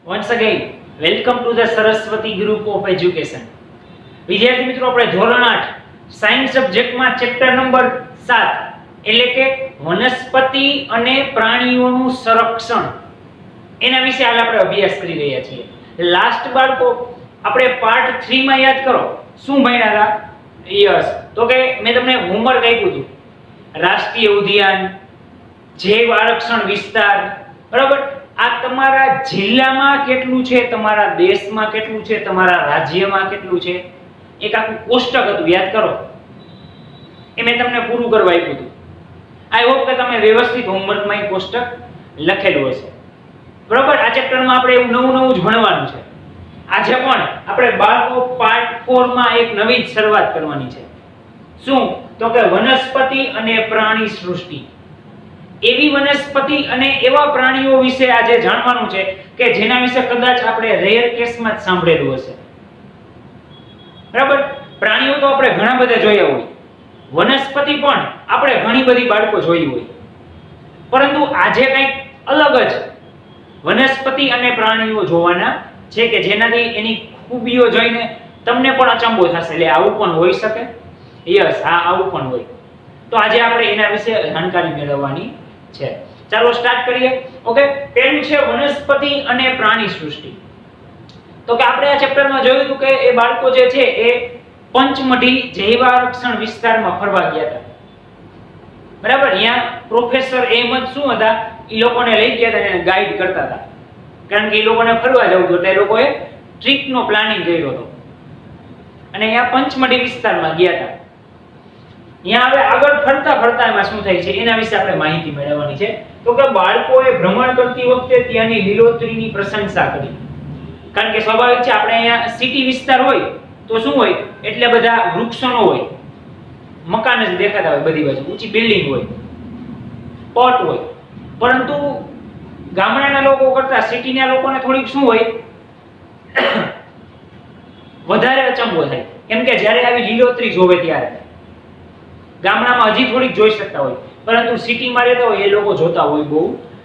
Once again, welcome to the Saraswati Group of Education. વિદ્યાર્થી મિત્રો, આપણે ધોરણ 8 સાયન્સ સબ્જેક્ટમાં ચેપ્ટર નંબર 7 એટલે કે વનસ્પતિ અને પ્રાણીઓનું સંરક્ષણ એના વિશે હાલ આપણે અભ્યાસ કરી રહ્યા છીએ. લાસ્ટ બાળકો આપણે પાર્ટ 3 માં યાદ કરો શું ભણ્યા હતા? યસ, તો કે મેં તમને હોમવર્ક આપ્યું હતું. રાષ્ટ્રીય ઉદ્યાન, જૈવ આરક્ષણ વિસ્તાર, બરાબર? આ તમારા જિલ્લામાં કેટલું છે, તમારા દેશમાં કેટલું છે, તમારા રાજ્યમાં કેટલું છે, એક આખું કોષ્ટક હતું, યાદ કરો. એ મેં તમને પૂરું કરવા આપ્યું હતું. આઈ હોપ કે તમે વ્યવસ્થિત હોમવર્કમાં એ કોષ્ટક લખેલું હશે. બરાબર? આ ચેપ્ટરમાં આપણે એવું નવું જ ભણવાનું છે. આજે પણ આપણે બાળકો પાર્ટ 4 માં એક નવી જ શરૂઆત કરવાની છે. શું? તો કે વનસ્પતિ અને પ્રાણી સૃષ્ટિ. એવી વનસ્પતિ અને એવા પ્રાણીઓ વિશે આજે જાણવાનું છે કે જેના વિશે કદાચ આપણે રેર કેસમાં જ સાંભળેલું હશે. બરાબર? પ્રાણીઓ તો આપણે ઘણા બધા જોયા હોય, વનસ્પતિ પણ આપણે ઘણી બધી બાળકો જોઈ હોય, પરંતુ આજે કંઈક અલગ જ વનસ્પતિ અને પ્રાણીઓ જોવાના છે કે જેનાથી એની ખૂબીઓ જોઈને તમને પણ અચંબો થશે. એટલે આવું પણ હોઈ શકે. યસ, આવું પણ હોય. તો આજે આપણે એના વિશે જાણકારી મેળવવાની છે. ચાલો સ્ટાર્ટ કરીએ. ઓકે, પહેલું છે વનસ્પતિ અને પ્રાણી સૃષ્ટિ. તો કે આપણે આ ચેપ્ટરમાં જોયું હતું કે એ બાળકો જે છે એ પંચમઢી જૈવ આરક્ષણ વિસ્તારમાં ફરવા ગયા હતા. બરાબર? અહીંયા પ્રોફેસર અહેમદ શું હતા, એ લોકોને લઈ ગયા હતા અને ગાઈડ કરતા હતા. કારણ કે એ લોકોને ફરવા જવું હતું એટલે એ લોકોએ ટ્રીપનો પ્લાનિંગ કર્યો હતો અને અહીંયા પંચમઢી વિસ્તારમાં ગયા હતા. અહીંયા હવે આગળ ફરતા એમાં શું થાય છે એના વિશે આપણે માહિતી મેળવવાની છે. તો કે બાળકોએ ભ્રમણ કરતી વખતે ત્યાંની લીલોતરીની પ્રશંસા કરી. કારણ કે સ્વાભાવિક છે, આપણે અહીંયા સિટી વિસ્તાર હોય તો શું હોય, એટલે બધા વૃક્ષો ન હોય, મકાન જ દેખાતા હોય, બધી બાજુ ઊંચી બિલ્ડિંગ હોય, પટ હોય. પરંતુ ગામડાના લોકો કરતા સિટીના લોકોને થોડીક શું હોય, વધારે અચંબો થાય. કેમ કે જ્યારે આવી લીલોતરી જોવે ત્યારે ગામડામાં હજી થોડીક જોઈ શકતા હોય, પરંતુ સિટીમાં રહેતા હોય એ લોકો જોતા હોય બહુ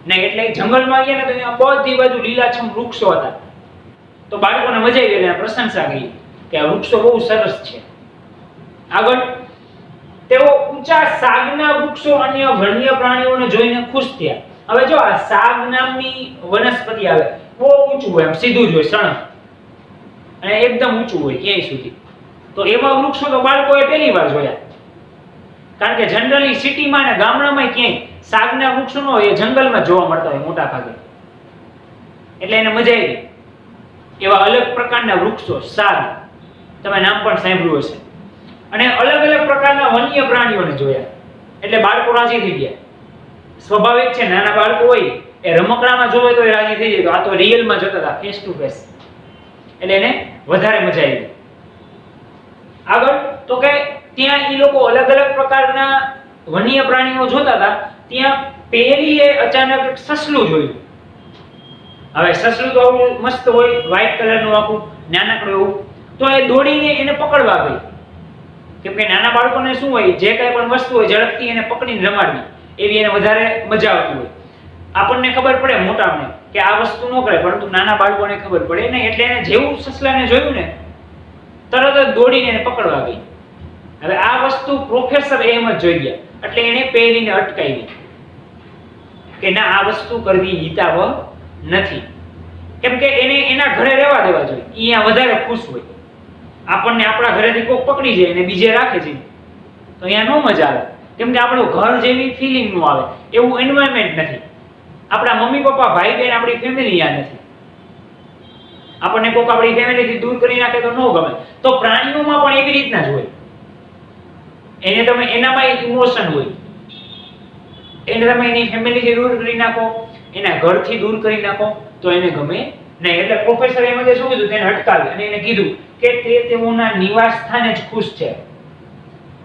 નહીં. એટલે જંગલમાં ગયા ને તો અહીંયા બધી બાજુ લીલાછમ વૃક્ષો હતા. તો બાળકોને મજા આવી ગઈ, પ્રશંસા કરી કે આ વૃક્ષો બહુ સરસ છે. આગળ તેઓ ઊંચા સાગના વૃક્ષો અને વન્ય પ્રાણીઓને જોઈને ખુશ થયા. હવે જો આ સાગ નામની વનસ્પતિ આવે, બહુ ઊંચું હોય, આમ સીધું જ હોય, સણસ, અને એકદમ ઊંચું હોય ક્યાંય સુધી. તો એવા વૃક્ષો તો બાળકોએ પહેલી વાર જોયા. કારણ કે જનરલી સિટીમાં અને ગામડામાં ક્યાંય સાગના વૃક્ષો ન હોય, એ જંગલમાં જોવા મળતા હોય મોટા ભાગે. એટલે એને મજા આવી. એવા અલગ પ્રકારના વૃક્ષો, સાગ, તમે નામ પણ સાંભળ્યું હશે. અને અલગ પ્રકારના વન્ય પ્રાણીઓને જોયા એટલે બાળકો રાજી થઈ ગયા. સ્વાભાવિક છે, નાના બાળકો હોય એ રમકડામાં જોવે તો એ રાજી થઈ જાય. તો આ તો રિયલમાં જોતા હતા, ફેસ ટુ ફેસ, એટલે એને વધારે મજા આવી. આગળ તો કે ત્યાં એ લોકો અલગ પ્રકારના વન્ય પ્રાણીઓ જોતા હતા. ત્યાં પહેલી એ અચાનક સસલું જોયું. હવે સસલું તો આવું મસ્ત હોય, વ્હાઈટ કલરનું, આખું નાનકડું એવું. તો એ દોડીને એને પકડવા ગઈ. કેમ કે નાના બાળકોને શું હોય, જે કંઈ પણ વસ્તુ હોય ઝડપથી એને પકડીને રમાડવી, એવી એને વધારે મજા આવતી હોય. આપણને ખબર પડે મોટાને કે આ વસ્તુ ન કરે, પરંતુ નાના બાળકોને ખબર પડે નહીં. એટલે એને જેવું સસલાને જોયું ને તરત જ દોડીને એને પકડવા ગઈ. હવે આ વસ્તુ પ્રોફેસર અહેમદ જોઈ ગયા એટલે એને પહેરીને અટકાવી કે ના, આ વસ્તુ કરવી હિતાવહ નથી. કેમ કે એને એના ઘરે રહેવા દેવા જોઈએ, અહીંયા વધારે ખુશ હોય. આપણને આપણા ઘરેથી કોક પકડી જાય અને બીજે રાખે છે તો અહીંયા નો મજા આવે. કેમ કે આપણું ઘર જેવી ફિલિંગ નો આવે, એવું એન્વાયરમેન્ટ નથી. આપણા મમ્મી પપ્પા, ભાઈ બહેન, આપણી ફેમિલી યા નથી. આપણને કોક આપણી ફેમિલીથી દૂર કરી નાખે તો ન ગમે. તો પ્રાણીઓમાં પણ એવી રીતના જ હોય. એને તમે એનામાં એક ઇમોશન હોય, એને તમે એની ફેમિલીથી દૂર કરી નાખો, એના ઘરથી દૂર કરી નાખો તો એને ગમે નહીં. એટલે પ્રોફેસર એમણે શું કીધું, તેને અટકાવી અને એને કીધું કે તે તેઓના નિવાસ સ્થાને જ ખુશ છે,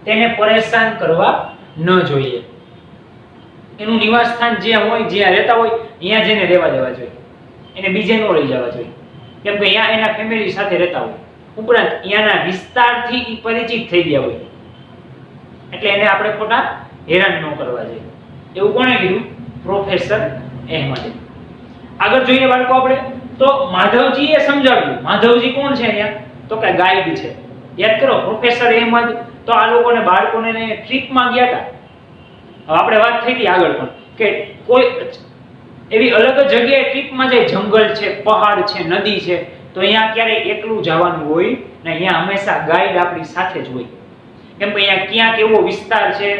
તેને પરેશાન કરવા ન જોઈએ. એનું નિવાસ સ્થાન જ્યાં હોય, જ્યાં રહેતા હોય, અહીંયા જઈને રહેવા દેવા જોઈએ. એને બીજે ન લઈ જવા જોઈએ. કેમ કે અહીંયા એના ફેમિલી સાથે રહેતા હોય, ઉપરાંત અહીંયાના વિસ્તારથી પરિચિત થઈ ગયા હોય, એટલે એને આપણે ખોટા હેરાન ન કરવા જોઈએ. એવું કોણે કીધું? પ્રોફેસર અહેમદે. આગળ જોઈએ બાળકો આપણે, તો માધવજીએ સમજાવ્યું. માધવજી કોણ છે અહીંયા? તો કે ગાઈડ છે. યાદ કરો, પ્રોફેસર અહેમદ તો આ લોકોને બાળકોને ટ્રીપમાં ગયા હતા. હવે આપણે વાત થઈ હતી આગળ પણ કે કોઈ એવી અલગ જગ્યાએ ટ્રીપમાં જાય, જંગલ છે, પહાડ છે, નદી છે, તો અહીંયા ક્યારેય એકલું જવાનું હોય ને. અહીંયા હંમેશા ગાઈડ આપણી સાથે જ હોય. કેમ કે અહીંયા ક્યાં કેવો વિસ્તાર છે,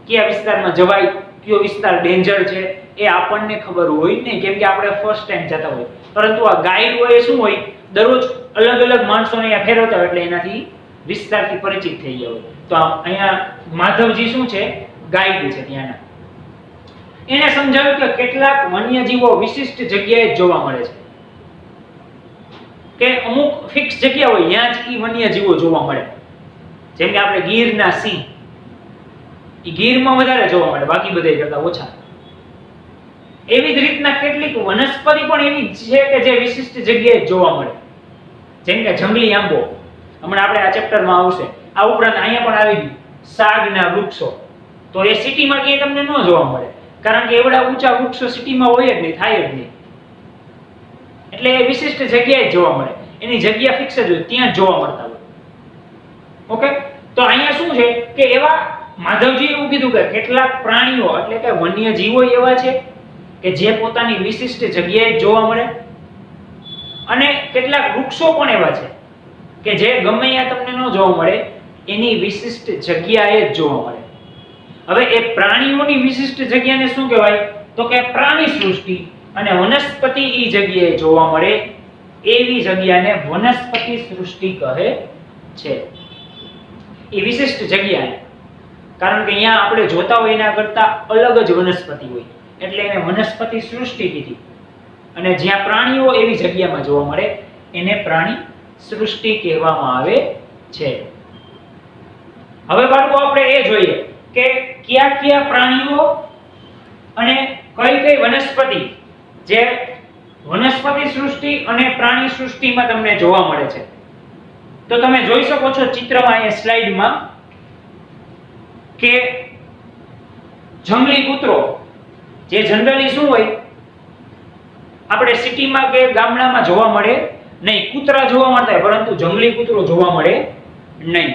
કયા વિસ્તારમાં જવાય, કયો વિસ્તાર ડેન્જર છે, એ આપણને ખબર હોય નહીં, કેમ કે આપણે ફર્સ્ટ ટાઈમ જતા હોય. પરંતુ આ ગાઈડ હોય શું હોય, દરરોજ અલગ અલગ માણસોને અહીંયા ફેરવતા હોય, એટલે એનાથી વિસ્તારથી પરિચિત થઈ ગયા હોય. તો અહીંયા માધવજી શું છે? ગાઈડ છે ત્યાંના. એને સમજાવ્યું કે કેટલાક વન્યજીવો વિશિષ્ટ જગ્યાએ જોવા મળે છે, કે અમુક ફિક્સ જગ્યા હોય ત્યાં જ ઈ વન્યજીવો જોવા મળે. જેમ કે આપણે ગીરના સિંહ, ઈ ગીરમાં વધારે જોવા મળે, બાકી બધે કરતા ઓછા. એવી જ રીતના કેટલીક વનસ્પતિ પણ એવી છે કે જે વિશિષ્ટ જગ્યાએ જોવા મળે. જેમ કે જંગલી આંબો, હમણાં આપણે આ ચેપ્ટરમાં આવશે. આ ઉપરાંત અહીંયા પણ આવી ગયું સાગના વૃક્ષો. તો એ સિટીમાં ક્યાંય તમને ન જોવા મળે, કારણ કે એવડા ઊંચા વૃક્ષો સિટીમાં હોય જ નહીં, થાય જ નહીં. એટલે એ વિશિષ્ટ જગ્યાએ જોવા મળે, એની જગ્યા ફિક્સ જ હોય, ત્યાં જોવા મળતા હોય. ઓકે, તો અહીંયા શું છે કે એવા માધવજી એવું કીધું કે કેટલાક પ્રાણીઓ એટલે કે વન્યજીવો એવા છે કે જે પોતાની વિશિષ્ટ જગ્યાએ જોવા મળે, અને કેટલાક વૃક્ષો પણ એવા છે કે જે ગમે ત્યાં તમને ન જોવા મળે, એની વિશિષ્ટ જગ્યાએ જ જોવા મળે. હવે એ પ્રાણીઓની વિશિષ્ટ જગ્યાને શું કહેવાય? તો કે પ્રાણી સૃષ્ટિ. અને વનસ્પતિ ઈ જગ્યાએ જોવા મળે એવી જગ્યાને વનસ્પતિ સૃષ્ટિ કહે છે. એ વિશિષ્ટ જગ્યા, કારણ કે અહીંયા આપણે જોતા હોય એના કરતા અલગ જ વનસ્પતિ હોય, એટલે એને વનસ્પતિ સૃષ્ટિ કીધી. અને જ્યાં પ્રાણીઓ એવી જગ્યામાં જોવા મળે એને પ્રાણી સૃષ્ટિ કહેવામાં આવે છે. હવે બાળકો આપણે એ જોઈએ કે કયા કયા પ્રાણીઓ અને કઈ કઈ વનસ્પતિ જે વનસ્પતિ સૃષ્ટિ અને પ્રાણી સૃષ્ટિમાં તમને જોવા મળે છે. તો તમે જોઈ શકો છો ચિત્રમાં, અહીંયા સ્લાઇડમાં, કે જંગલી કૂતરો, જે જનરલી શું હોય આપણે સિટીમાં કે ગામડામાં જોવા મળે નહીં. કૂતરા જોવા મળતા હોય, પરંતુ જંગલી કૂતરો જોવા મળે નહીં.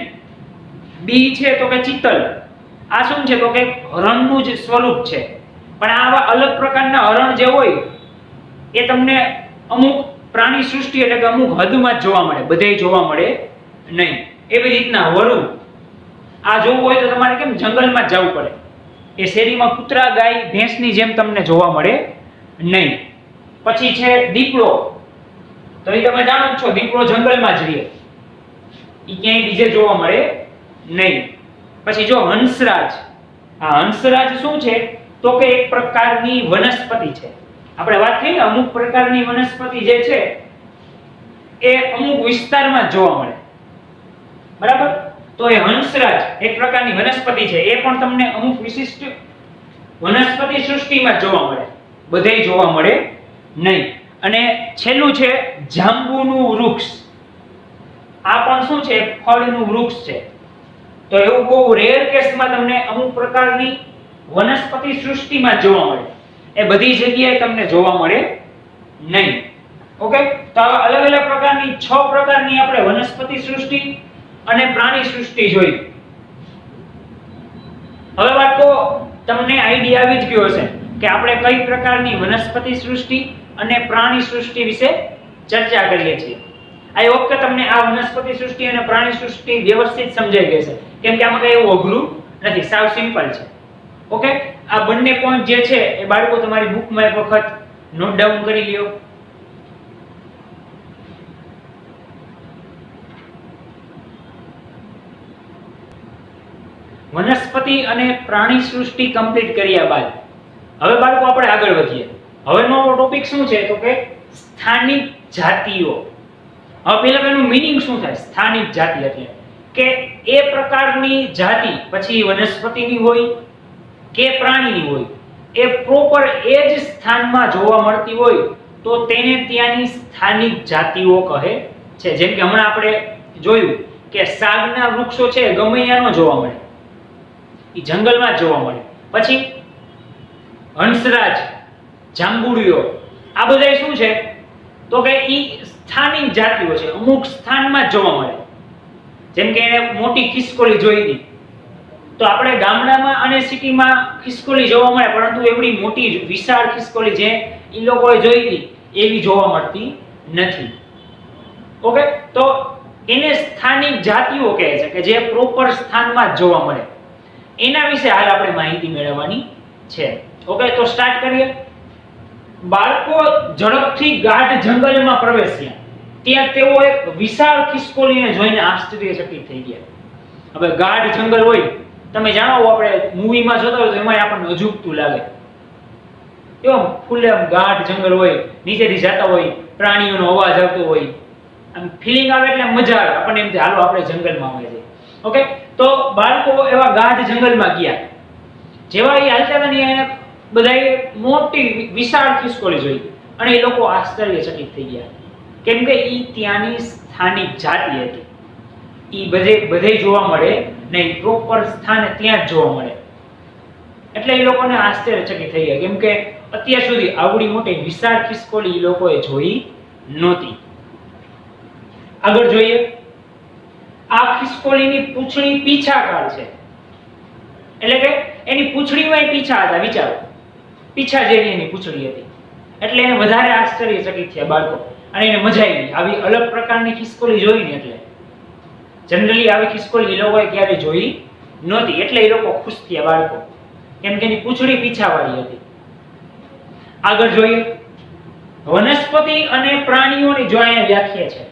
બી છે તો કે ચિત્તલ. આ શું છે તો કે હરણનું જ સ્વરૂપ છે, પણ આવા અલગ પ્રકારના હરણ જે હોય એ તમને અમુક પ્રાણી સૃષ્ટિ એટલે કે અમુક હદમાં જ જોવા મળે, બધે જોવા મળે નહીં. એવી રીતના વરુ, આ જોવું હોય તો તમારે કેમ જંગલમાં જ જવું પડે. એ શેરીમાં કૂતરા, ગાય, ભેંસની જેમ તમને જોવા મળે નહીં. પછી છે દીપડો, તો એ તમે જાણો છો દીપડો જંગલમાં જ રહે, એ ક્યાંય બીજે જોવા મળે નહીં. પછી જો હંસરાજ, આ હંસરાજ શું છે તો કે એક પ્રકારની વનસ્પતિ છે. આપણે વાત કરી ને અમુક પ્રકારની વનસ્પતિ જે છે એ અમુક વિસ્તારમાં જોવા મળે, બરાબર? તો એ હંસરાજ એક પ્રકારની વનસ્પતિ છે, એ પણ તમને અમુક વિશિષ્ટ વનસ્પતિ સૃષ્ટિમાં જોવા મળે, બધેય જોવા મળે નહીં. અને છેલ્લું છે જાંબુનું વૃક્ષ. આ પણ શું છે? ફળનું વૃક્ષ છે. તો એવું બહુ રેર કેસમાં તમને અમુક પ્રકારની વનસ્પતિ સૃષ્ટિમાં જોવા મળે, એ બધી જગ્યાએ તમને જોવા મળે નહીં. ઓકે, તો આવા અલગ અલગ પ્રકારની 6 પ્રકારની આપણે વનસ્પતિ સૃષ્ટિ અને પ્રાણી સૃષ્ટિ જોઈ. હવે બાળકો તમને આઈડિયા આવી જ ગયો હશે કે આપણે કઈ પ્રકારની વનસ્પતિ સૃષ્ટિ અને પ્રાણી સૃષ્ટિ વિશે ચર્ચા કરીએ છીએ. આઈ હોપ કે તમને આ વનસ્પતિ સૃષ્ટિ અને પ્રાણી સૃષ્ટિ વ્યવસ્થિત સમજાઈ ગઈ છે, કેમ કે આમાં કઈ એવું અઘરું નથી, સાવ સિમ્પલ છે. ઓકે, આ બંને પોઈન્ટ જે છે એ બાળકો તમારી બુકમાં એક વખત નોટ ડાઉન કરી લ્યો. વનસ્પતિ અને પ્રાણી સૃષ્ટિ કમ્પ્લીટ કર્યા બાદ હવે બાળકો આપણે આગળ વધીએ. હવેનો ટોપિક શું છે તો કે સ્થાનિક જાતિઓ. હવે પહેલા એનું મીનિંગ શું થાય? સ્થાનિક જાતિ એટલે કે એ પ્રકારની જાતિ, પછી વનસ્પતિની હોય કે પ્રાણીની હોય, એ પ્રોપર એ જ સ્થાનમાં જોવા મળતી હોય તો તેને ત્યાંની સ્થાનિક જાતિઓ કહે છે. જેમ કે હમણાં આપણે જોયું કે સાગના વૃક્ષો છે ગમે ત્યાં ન જોવા મળે, એ જંગલમાં જ જોવા મળે. પછી હંસરાજ, જાંબુડિયો, આ બધા શું છે તો કે ઈ સ્થાનિક જાતિઓ છે, અમુક સ્થાનમાં જ જોવા મળે. જેમ કે એને મોટી ખિસકોલી જોઈ હતી, તો આપણે ગામડામાં અને સિટીમાં ખિસકોલી જોવા મળે, પરંતુ એવડી મોટી વિશાળ ખિસકોલી જે ઈ લોકોએ જોઈ હતી એવી જોવા મળતી નથી. ઓકે, તો એને સ્થાનિક જાતિઓ કહે છે કે જે પ્રોપર સ્થાનમાં જ જોવા મળે. એના વિશે હાલ આપણે માહિતી મેળવવાની છે. ઓકે, તો સ્ટાર્ટ કરીએ. બાળકો ઝડપથી ગાઢ જંગલમાં પ્રવેશ્યા. ત્યાં તેઓ એક વિશાળ ખિસકોલીને જોઈને આશ્ચર્યચકિત થઈ ગયા. હવે ગાઢ જંગલ હોય, તમે જાણો આપણે મૂવીમાં જોતા હોય તો એમાં આપણને અજુગતું લાગે. એવો ફૂલે ગાઢ જંગલ હોય, નીચેથી જતા હોય, પ્રાણીઓનો અવાજ આવતો હોય, આમ ફીલિંગ આવે એટલે મજા આવે. આપણને એમ થાય હાલો આપણે જંગલમાં આવે છે. ઓકે, તો બાળકો એવા ગાઢ જંગલમાં ગયા. જેવા એ હાલતા હતા ને એને બધાએ મોટી વિશાળ ખિસકોલી જોઈ અને એ લોકો આશ્ચર્યચકિત થઈ ગયા, કેમ કે ઈ ત્યાંની સ્થાનિક જાતિ હતી. ઈ બધે જોવા મળે નહીં, પ્રોપર સ્થાને ત્યાં જ જોવા મળે. એટલે એ લોકોને આશ્ચર્યચકિત થઈ ગયા, કેમ કે અત્યાર સુધી આવડી મોટી વિશાળ ખિસકોલી એ લોકોએ જોઈ નહોતી. આગળ જોઈએ. આ ખિસકોલીની પૂંછડી પીછાકાર છે, એટલે કે એની પૂંછડીમાં પીછા હતા. વિચારો, પીછા જેવી એની પૂંછડી હતી. એટલે એને વધારે આશ્ચર્યચકિત થયા બાળકો, અને એને મજા આવી આવી અલગ પ્રકારની ખિસકોલી જોઈને. એટલે જનરલી આવી ખિસકોલી એ લોકોએ ક્યારેય જોઈ નહોતી, એટલે એ લોકો ખુશ થયા બાળકો, કેમ કે એની પૂંછડી પીછાવાળી હતી. આગળ જોઈએ. વનસ્પતિ અને પ્રાણીઓની જો અહીંયા વ્યાખ્યા છે.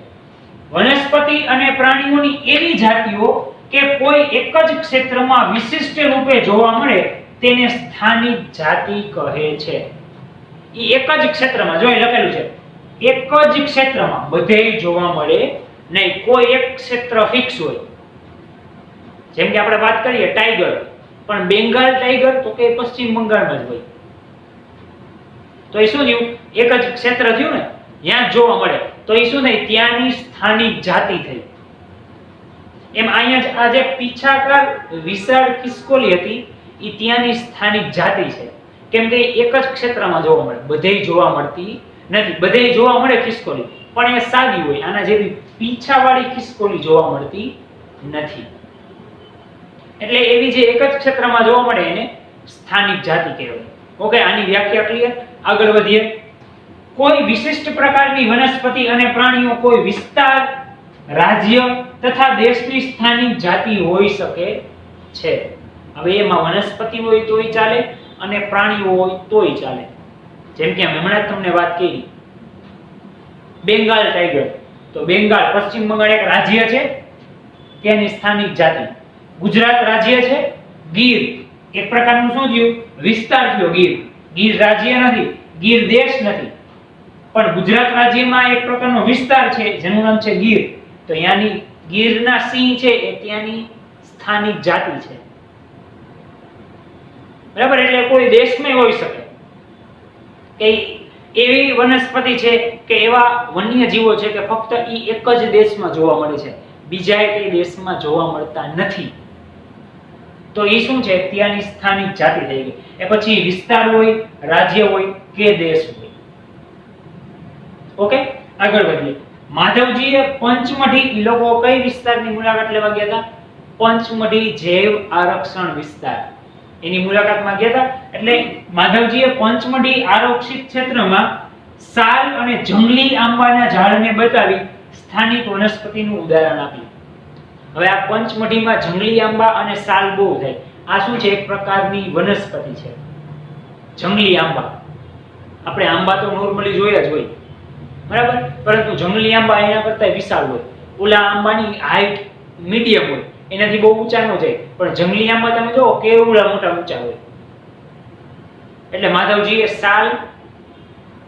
વનસ્પતિ અને પ્રાણીઓની એવી જાતિઓ કે કોઈ એક જ ક્ષેત્રમાં વિશિષ્ટ રૂપે જોવા મળે તેને સ્થાનિક જાતિ કહે છે. ઈ એક જ ક્ષેત્રમાં, જો લખેલું છે એક જ ક્ષેત્રમાં, બધે જોવા મળે નહીં, કોઈ એક ક્ષેત્ર ફિક્સ હોય. જેમ કે આપણે વાત કરીએ ટાઈગર, પણ બેંગાલ ટાઈગર તો કે પશ્ચિમ બંગાળમાં જ હોય. તો એ શું થયું? એક જ ક્ષેત્ર થયું ને, ત્યાં જોવા મળે. તો એ શું થાય? ત્યાંની સ્થાનિક જાતિ થઈ. એમ અહીંયા આ જે પીછાકાર વિશાળ ખિસકોલી હતી એ ત્યાંની સ્થાનિક જાતિ છે, કેમ કે એક જ ક્ષેત્રમાં જોવા મળે, બધે જોવા મળતી નથી. બધે જોવા મળે ખિસકોલી, પણ એ સાદી હોય. આના જેવી પીછાવાળી ખિસકોલી જોવા મળતી નથી. એટલે એવી જે એક જ ક્ષેત્રમાં જોવા મળે એને સ્થાનિક જાતિ કહેવાય. ઓકે, આની વ્યાખ્યા ક્લિયર. આગળ વધીએ. કોઈ વિશિષ્ટ પ્રકારની વનસ્પતિ અને પ્રાણીઓ કોઈ વિસ્તાર, રાજ્ય તથા દેશની સ્થાનિક જાતિ હોઈ શકે છે. હવે એમાં વનસ્પતિ હોય તોય ચાલે અને પ્રાણીઓ હોય તોય ચાલે. જેમ કે હમણાં જ તમને વાત કરી બેંગાલ ટાઈગર, તો બેંગાલ પશ્ચિમ બંગાળ એક રાજ્ય છે, ત્યાંની સ્થાનિક જાતિ. ગુજરાત રાજ્ય છે, ગીર એક પ્રકારનું શું થયું? વિસ્તાર થયો. ગીર રાજ્ય નથી, ગીર દેશ નથી, પણ ગુજરાત રાજ્યમાં એક પ્રકારનો વિસ્તાર છે જેનું નામ છે ગીર. તો ત્યાંની ગીરના સિંહ છે એ ત્યાંની સ્થાનિક જાતિ છે. બરાબર? એટલે કોઈ દેશમાં હોઈ શકે કે એવી વનસ્પતિ છે કે એવા વન્ય જીવો છે કે ફક્ત ઈ એક જ દેશમાં જોવા મળે છે, બીજા એક દેશમાં જોવા મળતા નથી. તો એ શું છે? ત્યાંની સ્થાનિક જાતિ થઈ ગઈ. એ પછી વિસ્તાર હોય, રાજ્ય હોય કે દેશ હોય. ઓકે, આગળ વધીએ. માધવજીએ પંચમઢી, એ લોકો કઈ વિસ્તારની મુલાકાત લેવા ગયા હતા? પંચમઢી જૈવ આરક્ષણ વિસ્તાર, એની મુલાકાતમાં ગયા હતા. એટલે માધવજીએ પંચમઢી આરક્ષિત ક્ષેત્રમાં સાલ અને જંગલી આંબાના ઝાડને બતાવી સ્થાનિક વનસ્પતિનું ઉદાહરણ આપ્યું. હવે આ પંચમઢીમાં જંગલી આંબા અને સાલ બહુ થાય. આ શું છે? એક પ્રકારની વનસ્પતિ છે જંગલી આંબા. આપણે આંબા તો નોર્મલી જોયા જ હોય, બરાબર, પરંતુ જંગલી આંબા એના કરતા વિશાળ હોય. ઓલા આંબાની હાઈટ મીડિયમ હોય, એનાથી બહુ ઊંચા ન જાય, પણ જંગલી આંબા તમે જો કેવડા મોટા ઊંચા હોય. એટલે માધવજીએ સાલ,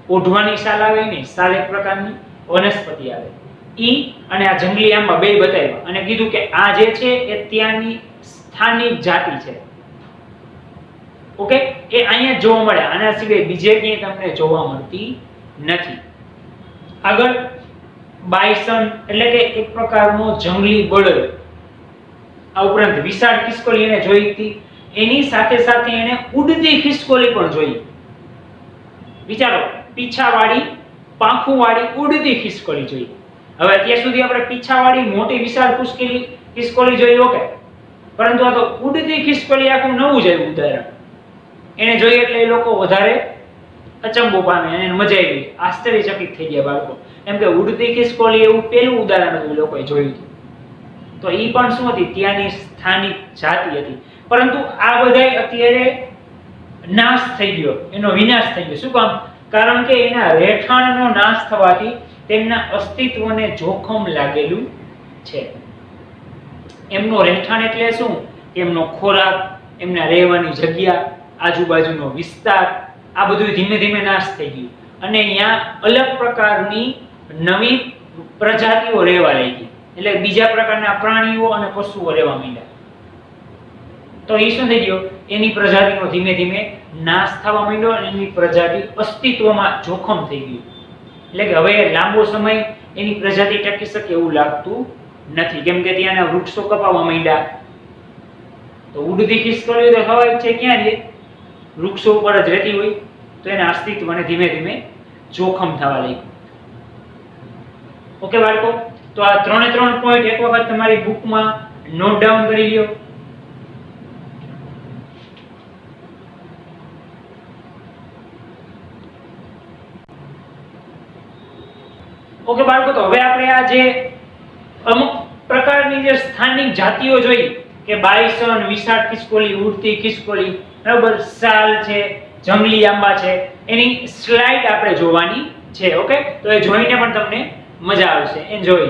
ઓઢવાની સાલ આવે ને, સાલ એક પ્રકારની વનસ્પતિ આવે, ઈ અને આ જંગલી આંબા બે બતાવ્યા અને કીધું કે આ જે છે એ ત્યાંની સ્થાનિક જાતિ છે. ઓકે, એ અહીંયા જોવા મળે, આના સિવાય બીજે ક્યાંય તમને જોવા મળતી નથી. આગળ બાયસન એટલે કે એક પ્રકારનો જંગલી બળદ. આ ઉપરાંત વિશાળ ખિસકોલી એને જોઈ હતી, એની સાથે સાથે એને ઉડતી ખિસકોલી પણ જોઈ. વિચારો, પીછાવાળી પાંખુંવાળી ઉડતી ખિસકોલી જોઈ. હવે અત્યાર સુધી આપણે પીછાવાળી મોટી વિશાળ ખિસકોલી જોઈ, ઓકે, પરંતુ આ તો ઉડતી ખિસકોલી આખું નવું જ આવ્યું ઉદાહરણ. એને જોઈએ એટલે એ લોકો વધારે અચંબો પામે અને મજા આવી, આશ્ચર્યચકિત થઈ ગયા બાળકો. એમ કે ઉડતી ખિસકોલી એવું પહેલું ઉદાહરણ હતું લોકોએ જોયું હતું. તો એ પણ શું હતી? ત્યાંની સ્થાનિક જાતિ હતી. પરંતુ આ બધાય અત્યારે નાશ થઈ ગયો, એનો વિનાશ થઈ ગયો. શું કામ? કારણ કે એના રહેઠાણનો નાશ થવાથી તેમના અસ્તિત્વને જોખમ લાગેલું છે. એમનો રહેઠાણ એટલે શું? એમનો ખોરાક, એમના રહેવાની જગ્યા, આજુબાજુનો વિસ્તાર, આ બધું ધીમે ધીમે નાશ થઈ ગયું અને અહીંયા અલગ પ્રકારની નવી પ્રજાતિઓ રહેવા લાગી. એટલે બીજા પ્રકારના પ્રાણીઓ અને પશુઓ રહેવા માંડ્યા. તો એ શું થઈ ગયો? એની પ્રજાતિનો ધીમે ધીમે નાશ થવા માંડ્યો અને એની પ્રજાતિ અસ્તિત્વમાં જોખમ થઈ ગયું. એટલે કે હવે લાંબો સમય એની પ્રજાતિ ટકી શકે એવું લાગતું નથી, કેમ કે ત્યાંના વૃક્ષો કપાવા માંડ્યા. તો ઉડતી ખિસકોલીઓ તો સ્વાભાવિક છે ક્યાં રહે? વૃક્ષો ઉપર જ રહેતી હોય, તો એના અસ્તિત્વને ધીમે ધીમે જોખમ થવા લાગ્યું. ઓકે બાળકો, તો આ 3 પોઈન્ટ એક વખત તમારી બુકમાં નોટ ડાઉન કરી લ્યો. ઓકે બાળકો, તો હવે આપણે આ જે અમુક પ્રકારની જે સ્થાનિક જાતિઓ જોઈ કે બાયસન, વિશાળ ખિસકોલી, ઉડતી ખિસકોલી, બરાબર, સાલ છે, જંગલી આંબા છે, એની સ્લાઇડ આપણે જોવાની છે. ઓકે, તો એ જોઈને પણ તમને મજા આવશે. એન્જોય.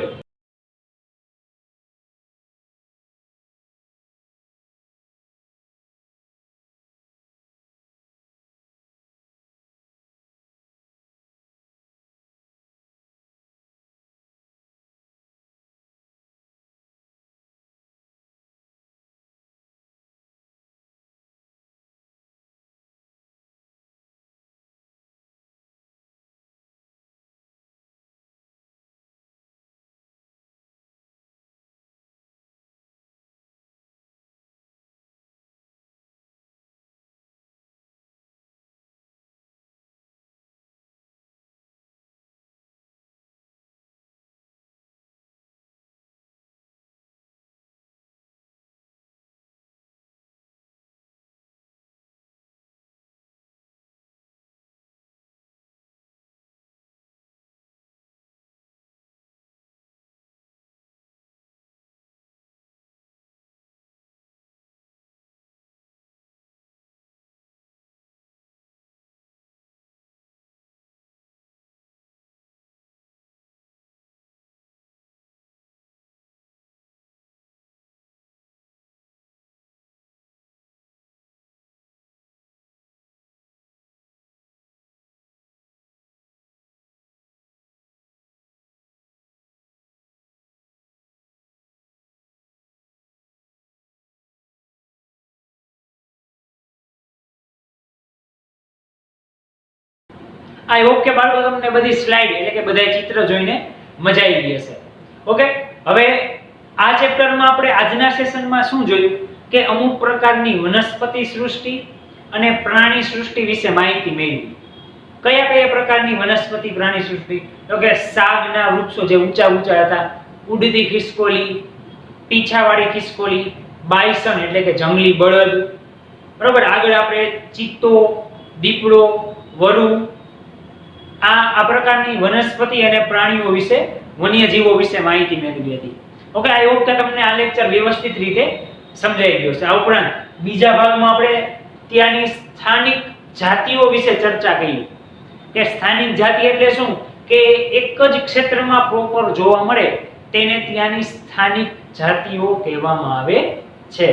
આઈ હોપ કે બાળકો તમને બધી સ્લાઇડ એટલે કે બધા ચિત્ર જોઈને મજા આવી ગઈ હશે. ઓકે, હવે આ ચેપ્ટરમાં આપણે આજના સેશનમાં શું જોયું કે અમુક પ્રકારની વનસ્પતિ સૃષ્ટિ અને પ્રાણી સૃષ્ટિ વિશે માહિતી મેળવી. કયા કયા પ્રકારની વનસ્પતિ પ્રાણી સૃષ્ટિ? તો કે સાગના વૃક્ષો જે ઊંચા ઊંચા હતા, ઉડતી ખિસકોલી, પીછાવાળી ખિસકોલી, બાયસન એટલે કે જંગલી બળદ, બરોબર. આગળ આપણે ચિત્તો, દીપડો, વરુ, આ પ્રકારની વનસ્પતિ અને પ્રાણીઓ વિશે, વન્યજીવો વિશે માહિતી મેળવી હતી. ઓકે, આઈ હોપ કે તમને આ લેક્ચર વ્યવસ્થિત રીતે સમજાઈ ગયો છે. આ ઉપરાંત બીજા ભાગમાં આપણે ત્યાંની સ્થાનિક જાતિઓ વિશે ચર્ચા કરી કે સ્થાનિક જાતિ એટલે શું? કે એક જ ક્ષેત્રમાં પ્રોપર જોવા મળે તેને ત્યાંની સ્થાનિક જાતિઓ કહેવામાં આવે છે.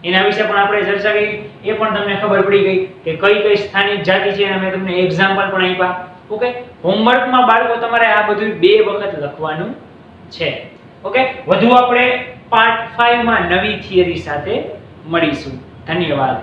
એના વિશે પણ આપણે ચર્ચા કરી. એ પણ તમને ખબર પડી ગઈ કે કઈ કઈ સ્થાનિક જાતિ છે. અમે તમને એક્ઝામ્પલ પણ આપ્યા. ઓકે, હોમવર્કમાં બાળકો તમારે આ બધું 2 વખત લખવાનું છે. ઓકે, વધુ આપણે પાર્ટ 5 માં નવી થિયરી સાથે મળીશું. ધન્યવાદ.